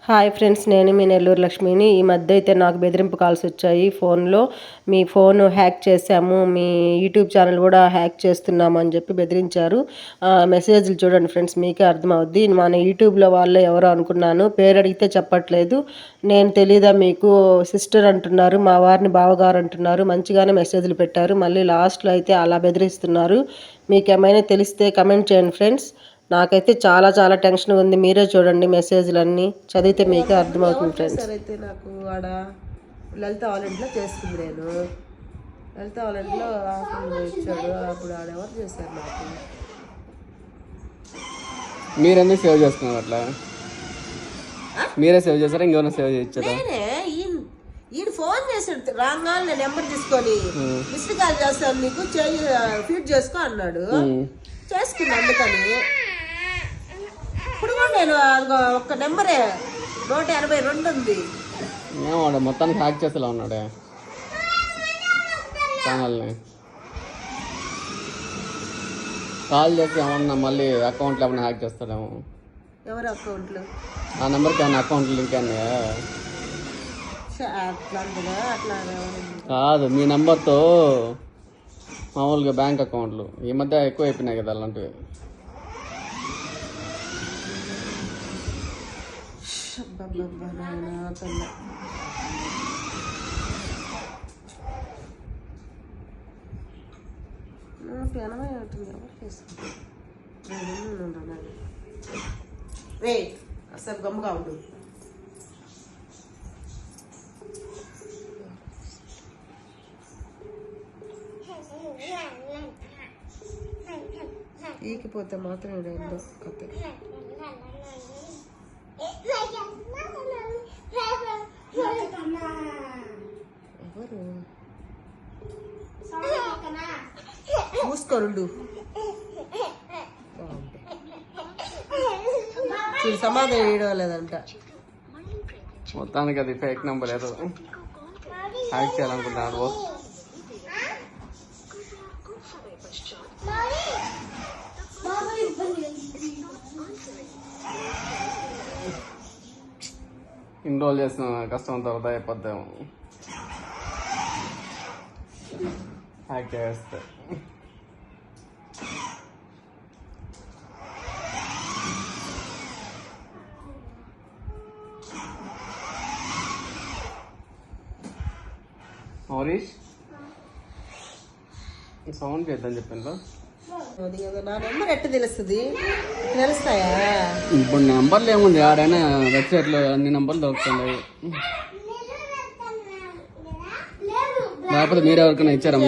Hi friends, నేను మీ నెల్లూరు లక్ష్మిని. ఈ మధ్య అయితే నాకు బెదిరింపు కాల్స్ వచ్చాయి ఫోన్లో. మీ ఫోన్ హ్యాక్ చేసాము, మీ యూట్యూబ్ ఛానల్ కూడా హ్యాక్ చేస్తున్నాము అని చెప్పి బెదిరించారు. మెసేజ్లు చూడండి ఫ్రెండ్స్, మీకే అర్థమవుద్ది. మన యూట్యూబ్లో వాళ్ళే ఎవరో అనుకున్నాను, పేరు అడిగితే చెప్పట్లేదు. నేను తెలీదా మీకు, సిస్టర్ అంటున్నారు, మా వారిని బావగారు అంటున్నారు. మంచిగానే మెసేజ్లు పెట్టారు, మళ్ళీ లాస్ట్లో అయితే అలా బెదిరిస్తున్నారు. మీకు ఏమైనా తెలిస్తే కమెంట్ చేయండి ఫ్రెండ్స్. నాకైతే చాలా చాలా టెన్షన్ ఉంది. మీరే చూడండి మెసేజ్లన్నీ చదివితే మీకే అర్థమవుతుంది ఫ్రెండ్స్. అయితే నాకు ఆడ లలిత వాళ్ళ ఇంట్లో చేసుకుంది. నేను లలిత వాళ్ళ ఇంట్లో ఇచ్చాడు. అప్పుడు ఆడెవరు చేశారు నాకు. మీరెందుకు సేవ్ చేసుకున్నారు అట్లా? మీరే సేవ్ చేస్తారా, ఇంకెవరైనా సేవ్ చేయించారా? ఈయన ఫోన్ చేసాడు రాగా, నేను నెంబర్ తీసుకొని మిస్డ్ కాల్ చేస్తాను, నీకు ఫీడ్ చేసుకో అన్నాడు. చేసుకున్నా. అందుకని ఇప్పుడు కూడా నేను ఒక్క నెంబరే 182 ఉంది. వాడు మొత్తానికి హ్యాక్ చేసేలా ఉన్నాడే ఛానల్ని. కాల్ చేసి ఏమన్నా మళ్ళీ అకౌంట్లో ఏమన్నా హ్యాక్ చేస్తాడేమో. ఎవరు అకౌంట్లు? ఆ నెంబర్కి ఏమన్నా అకౌంట్ లింక్ అన్నా కాదు, మీ నెంబర్తో మామూలుగా బ్యాంక్ అకౌంట్లు ఈ మధ్య ఎక్కువ అయిపోయినాయి కదా అలాంటివి. అసలు గమ్ముగా ఉండు. ఈకిపోతే మాత్రం ఏందో కథ. ఎవరు మూసుకోరుండు. చూడు సమాధానం వేయడం లేదంట. మొత్తానికి అది ఫేక్ నెంబర్ ఏదో హ్యాక్ చేయాలనుకుంటున్నాడు. ఇన్రోల్ చేసిన కష్టం తర్వాత అయిపోద్దాము హ్యాక్ చేస్తే. మౌరీష్ సౌండ్ చేద్దాం చెప్పిందా? నా నెంబర్ ఎట్టు తెలుస్తుంది? తెలుస్తాయా? ఇప్పుడు నెంబర్లు ఏముంది, ఆడైనా వెబ్సైట్లో అన్ని నెంబర్లు దొరుకుతున్నాయి. లేకపోతే మీరు ఎవరికైనా ఇచ్చారా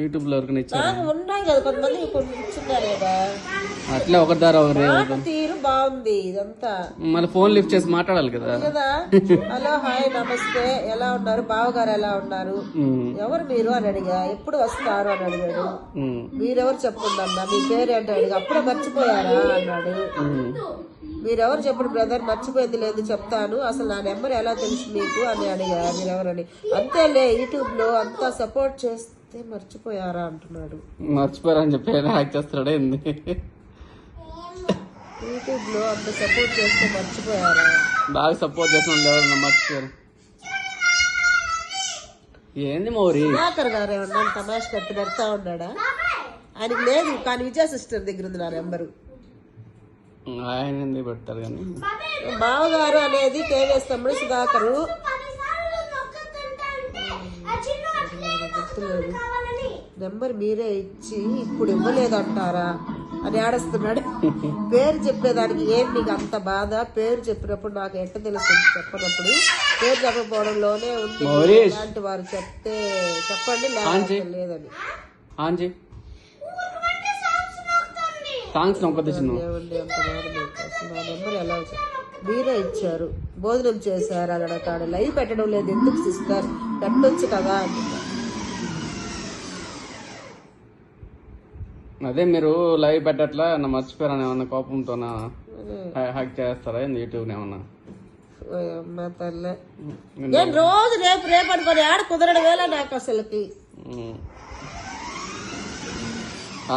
యూట్యూబ్లో ఎవరికైనా ఇచ్చారా? ఉన్నాయి కదా కొంతమంది ఇచ్చున్నారు కదా. అట్లా ఒకరి ద్వారా తీరు బాగుంది ఇదంతా. మళ్ళీ ఫోన్ లిఫ్ట్ చేసి మాట్లాడాలి కదా. హలో, హాయ్, నమస్తే, ఎలా ఉన్నారు, బావగారు ఎలా ఉన్నారు, ఎవరు మీరు అని అడిగా. ఎప్పుడు వస్తారు అని అడిగాడు. మీరెవరు చెప్పుందన్నా, మీ పేరు అంటే అడిగా. అప్పుడే మర్చిపోయారా అన్నాడు. మీరెవరు చెప్పండి బ్రదర్, మర్చిపోయింది లేదు చెప్తాను. అసలు నా నెంబర్ ఎలా తెలుసు మీకు అని అడిగా. మీరెవరని. అంతేలే, యూట్యూబ్ లో అంతా సపోర్ట్ చేస్తే మర్చిపోయారా అంటున్నాడు. మర్చిపోయారా అని చెప్పి హ్యాక్ చేస్తాడే. యూట్యూబ్ లో అంత సపోర్ట్ చేస్తే మర్చిపోయారా? బాగా సపోర్ట్ చేసిన ఎవరన్నా మర్చిపోయారు. ఏంది మౌరి నాకర్ గారు ఏమన్నా తమాష కట్టి పెడతా ఉన్నాడా? ఆయనకి లేదు, కానీ విజయ సిస్టర్ దగ్గర ఉంది నా నెంబరు. ఆయన ఎందుకు పెడతారు కానీ. బావగారు అనేది కేవీఎస్ తమ్ముడు సుధాకరు. గుర్తులేదు. నెంబర్ మీరే ఇచ్చి ఇప్పుడు ఇవ్వలేదంటారా అని ఆడస్తున్నాడు. పేరు చెప్పేదానికి ఏం మీకు అంత బాధ? పేరు చెప్పినప్పుడు నాకు ఎట్ట తెలుస్తుంది? చెప్పనప్పుడు పేరు చెప్పకపోవడంలోనే ఉంది. ఇలాంటి వారు చెప్తే చెప్పండి, లేదని. నా నెంబర్ ఎలా మీరే ఇచ్చారు, భోజనం చేశారు అక్కడ లైవ్ పెట్టడం లేదు ఎందుకు సిస్టర్, పెట్టొచ్చు కదా అంటున్నారు. అదే మీరు లైవ్ పెట్టట్లా మర్చిపోయారని ఏమన్నా కోపంతోనా హ్యాక్ చేస్తారా యూట్యూబ్ ఏమన్నా? నేను రోజు రేపు అనుకోని ఆడ కుదరడం వేళ నాకు అసలుకి.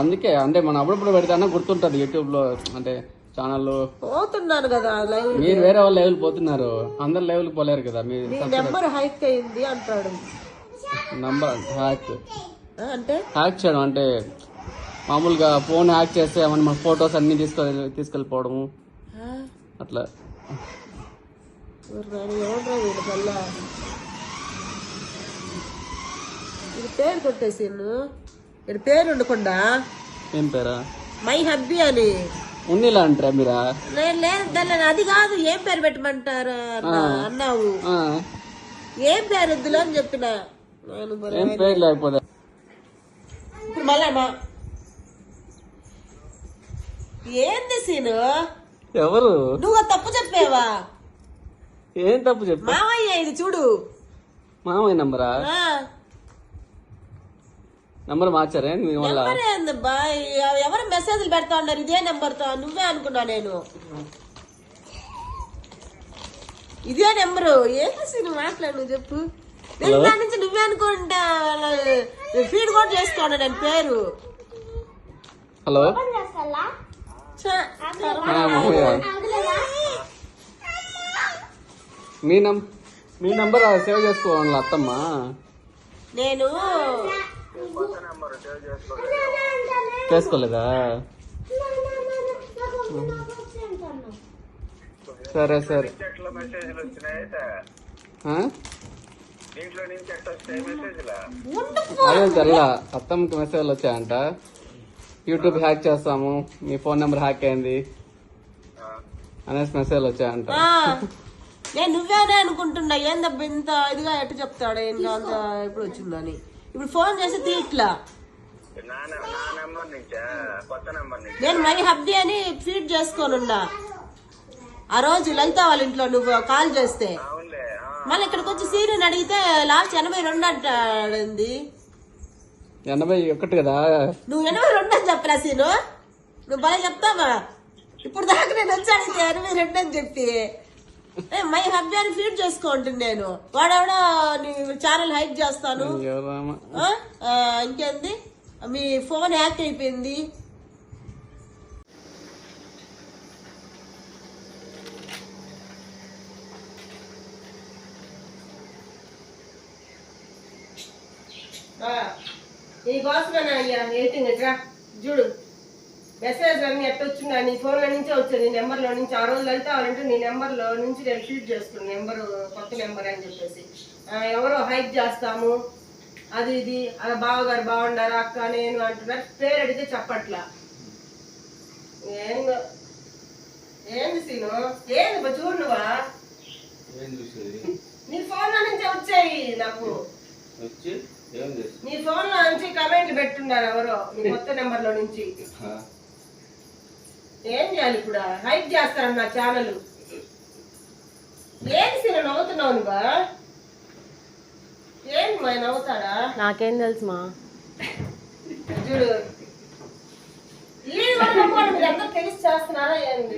అందుకే అంటే మనం అప్పుడప్పుడు పెడితే గుర్తుంటుంది యూట్యూబ్లో. అంటే ఛానల్ పోతున్నాను కదా లైవ్. మీరు వేరే వాళ్ళు లెవెల్ పోతున్నారు, అందరు లెవెల్ పోలేరు కదా. మీరు నీ నెంబర్ హైక్ అయింది అంటాడు. నంబర్ హ్యాక్ అంటే హ్యాక్ చేయడం అంటే మామూలుగా ఫోన్ హ్యాక్ చేస్తే ఏమన్నా మన ఫొటోస్ అన్ని తీసుకెళ్ళిపోవడము అట్లా. ఎవడ్రా వీడు మళ్ళా ఇది పేరు కొట్టేసి ఇది పేరు ఉండకుండా ఏం పేరా? మై హబ్బీ అని ఉన్నిలా అంటారా మీరా? లేదు దాని అది కాదు. ఏం పేరు పెట్టమంటారు అన్నావు. ఏం పేరు వద్దులో అని చెప్పిన. ఏం పేరు లేకపోతే ఇప్పుడు మళ్ళా ఏంది సీను? ఎవరు నువ్వు తప్పు చెప్పేవా? ఏం తప్పు చెప్పా? మావయ్య ఇది చూడు. మామయ్య నంబరా? నంబర్ మార్చారే మీ వల్ల? నెంబర్ ఏందబ్బా? ఎవరు మెసేజ్లు పెడతా ఉన్నారు ఇదే నెంబర్ తో? నువ్వే అనుకున్నా నేను. ఇదే నెంబరు. ఏంటి సీను మాట్లాడు, నువ్వు చెప్పు. నేను దాని నుంచి నువ్వే అనుకుంటా ఫీడ్ కూడా చేసుకోండి నేను పేరు. హలో మీ నంబర్ సేవ్ చేసుకోవాలి అత్తమ్మ. నేను చేసుకోలేదా? సరే సరే. అదే తెల్లా అత్తమ్మకి మెసేజ్లు వచ్చాయంట. యూట్యూబ్ హ్యాక్ చేస్తాము, మీ ఫోన్ నెంబర్ హ్యాక్ అయింది అనేసి మెసేజ్లు వచ్చాయంట. నేను నువ్వేనే అనుకుంటున్నా. ఏందబ్బా ఇంత ఇదిగా ఎట్టు చెప్తాడు ఏంటో అంత ఎప్పుడు వచ్చిందని. ఇప్పుడు ఫోన్ చేసి తీట్లా. నేను మై హబ్బీ అని ఫీడ్ చేసుకోనున్నా. ఆ రోజు లలిత వాళ్ళ ఇంట్లో నువ్వు కాల్ చేస్తే మళ్ళీ ఇక్కడికి వచ్చి సీరియన్ అడిగితే లాస్ట్ 82 అంటాడింది. 81 కదా? నువ్వు 82 అని చెప్పరా సీను? నువ్వు భలే చెప్తావా? ఇప్పుడు దాకా నేను వచ్చి అడిగితే 82 అని చెప్పి మై హబ్బీ అని ఫీడ్ చేసుకుంటుంది నేను. వాడెవడో నీ ఛానల్ హైక్ చేస్తాను. ఇంకేంది మీ ఫోన్ హ్యాక్ అయిపోయింది. నీకోసమేనా అయ్యా వెయిటింగ్. ఎట్రా చూడు మెసేజ్ అన్ని ఎట్ట వచ్చిందా? నీ ఫోన్లో నుంచే వచ్చాయి, నీ నెంబర్లో నుంచి. ఆ రోజు వెళ్తే వాళ్ళంటే నీ నెంబర్లో నుంచి నేను ఫీడ్ చేసుకున్నాను నెంబరు, కొత్త నెంబర్ అని చెప్పేసి. ఎవరో హైక్ చేస్తాము అది ఇది అలా బావగారు బాగుండారా అక్క నేను అంటున్నారు. పేరు అడిగితే చెప్పట్లా. ఏందో ఏంది సీను? ఏంది చూడు నువ్వా? నీ ఫోన్లో నుంచే వచ్చాయి నాకు. నీ ఫోన్ లో నుంచి కమెంట్లు పెట్టున్నారు ఎవరో నీ కొత్త నెంబర్ లో నుంచి. ఏం చేయాలి ఇప్పుడు? హైక్ చేస్తాను నా ఛానల్. ఏంటి సీను నవ్వుతున్నావు నువ్వా? ఏంటి మా నవ్వుతాడా? నాకేం తెలుసు మా. చూడు మీరందరూ తెలిసి చేస్తున్నారా ఏంది?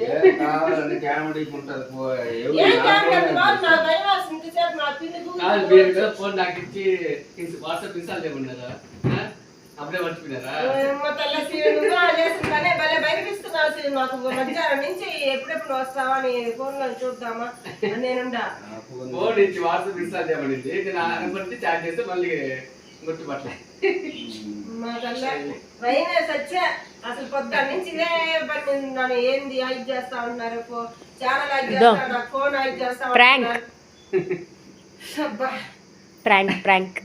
అప్పుడే మర్చిపోయినారా? నాకు మధ్యాహ్నం నుంచి ఎప్పుడెప్పుడు వస్తావా అని ఫోన్ లో చూద్దామా నేనుండా. ఫోన్ నుంచి వాట్సాప్ ఇన్స్టాల్ చేయబడింది. నేను అనుకుంటే చాట్ చేస్తే మళ్ళీ గుర్తుపట్ల మా తల్ల భయమే సచ్చా. అసలు పొద్దున్న నుంచి ఇదే పని నన్ను ఏంది హైక్ చేస్తా ఉన్నారు, ఛానల్ హైక్ చేస్తా, నాకు ఫోన్ హైక్ చేస్తా ప్రాంక్.